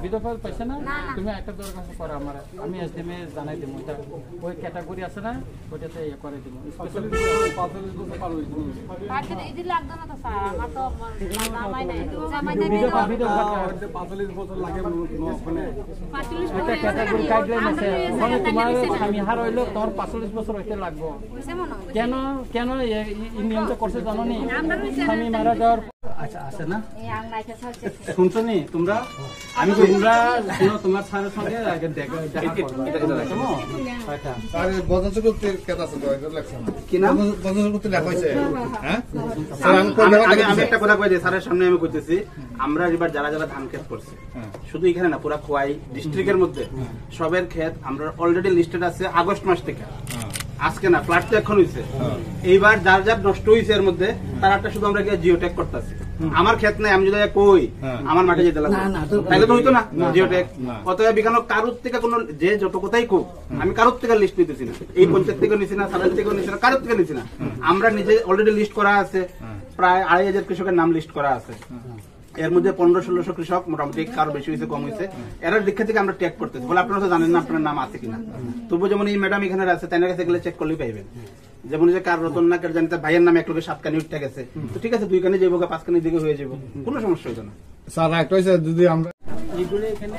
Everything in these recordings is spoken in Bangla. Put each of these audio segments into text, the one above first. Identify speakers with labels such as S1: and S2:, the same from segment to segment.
S1: বিধবা পাইছে না তুমি একটা দরখাস্ত করো আমার আমি এসডিএম এ জানাই দিব ওই ক্যাটাগরি আছে না ওইটাতে ইয়ে করে দিব স্বামী হার হইলো তোমার 45 বছর হইতে লাগবো কেন কেন এই নিয়মটা করছে জানো নি স্বামী মারা যাওয়ার আচ্ছা আছে না শুনছো নি তোমরা আমি তোমরা শুনো তোমার স্যারের সঙ্গে আগে দেখা
S2: আমি একটা কথা কই স্যারের সামনে আমি কইতেছি আমরা এবার যারা যারা ধান ক্ষেত করছে শুধু এখানে না পুরা খোয়াই ডিস্ট্রিক্টের মধ্যে সবের ক্ষেত আমরা অলরেডি লিস্টেড আছে আগস্ট মাস থেকে আজকে না ফ্ল্যাট তো এখন হয়েছে এইবার যার যার নষ্ট হয়েছে এর মধ্যে তার একটা শুধু আমরা জিওটেক করতেছি আমার ক্ষেত নাই আমি যদি কই আমার মাঠে যেতে লাগবে তাহলে তো হইতো না জিওটেক অতএব এখানে কারোর থেকে কোনো যে যত কথাই কোক আমি কারোর থেকে লিস্ট নিতেছি না এই পঞ্চায়েত থেকে নিছি না সারাল থেকে নিছি না কারোর থেকে নিছি না আমরা নিজে অলরেডি লিস্ট করা আছে প্রায় 2500 কৃষকের নাম লিস্ট করা আছে এর মধ্যে 1500-1600 কৃষক মোটামুটি কারো বেশি হয়েছে কম হয়েছে এর দীক্ষা থেকে আমরা ট্যাগ করতেছি বলে আপনারা তো জানেন না আপনার নাম আছে কিনা তবু যেমন এই ম্যাডাম এখানে আছে তাই কাছে গেলে চেক করলেই পাইবেন যেমন যে কার রতন না কার জানতে ভাইয়ের নামে এক লোকের 7 কানি উঠতে গেছে তো ঠিক আছে 2 কানি যাইব 5 কানি দিকে হয়ে যাব কোনো সমস্যা হইতো না
S3: স্যার একটা হইছে যদি আমরা
S1: এইগুলো এখানে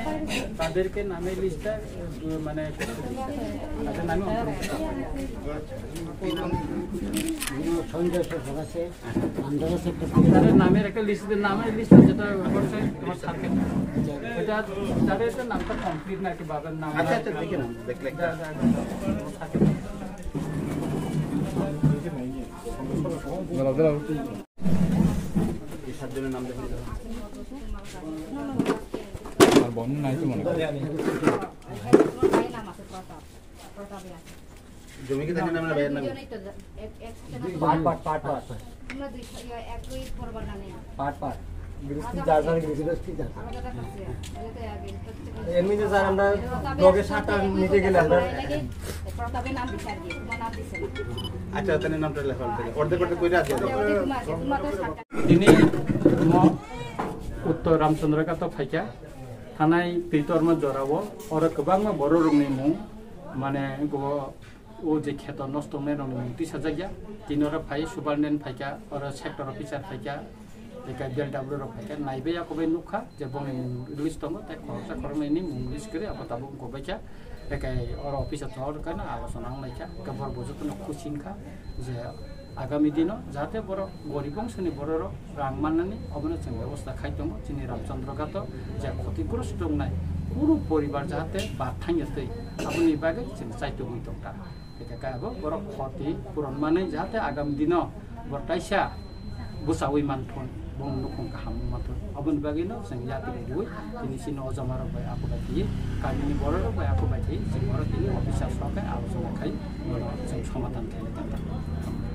S1: তাদেরকে নামে লিস্টটা মানে তাদের নামে তাদের নামের একটা লিস্টের নামের লিস্ট যেটা করছে তোমার সার্কেল এটা তাদের নামটা কমপ্লিট না কি বাবার নাম
S2: আচ্ছা আচ্ছা দেখে নাম দেখলে সাতজনের নাম দেখে
S3: আর বন্ধ নাই তো মনে করি
S2: জমি কি জানেন আমরা ভাইয়ের নাম
S4: পাট গৃহস্থী যার গৃহস্থী যার এমনিতে স্যার আমরা ব্লগে 7টা নিতে গেলে আমরা
S2: আচ্ছা তাদের নামটা লেখা হবে অর্ধেক অর্ধেক কইরা আছে
S1: তিনি উত্তর রামচন্দ্রকাত ফাইকা थानाय तैतरमा जरावो और गोबां बर' रंनि मुं माने ओ जे खेत नष्ट होनाय रंनि मुं तिसाजाया तिनरा फाय सुपारनेन्ट फायका और सेक्टर अफिसार फायका एका बेलडाब्लिउ रो फायका नायबाया कबे नुखा जे बंनि लिस्ट दङ ता खरसा खरनायनि मुं लिस्ट करे अब ताबो गबायका एका और अफिसार थर kana आलोचना नायका गबर बजतनो खुसिनखा जे आगामी दिन जाहाथे बर गरिब अंशनि बर रां माननानै अबनो जों व्यवस्था खायदों जोंनि रामचंद्रघाट जे क्षतिग्रस्त दंनाय पुरु परिवार जाहाथे बाथाङै आबनि बागै जों चाइतो दंता बेखायबो बर क्षति पूरण माने जाहाथे आगामी दिन बरताइसा बुसावै मानथन बं नखं गाहाम माथन अबनि बागैनो जों याति बुइ दिनैसिम अजमार बाय आफबायथि गामिनि बर बाय आफबायथि जों बर दिनै अफिसार सकाय आलोचना खाय जों समाधान खालामनो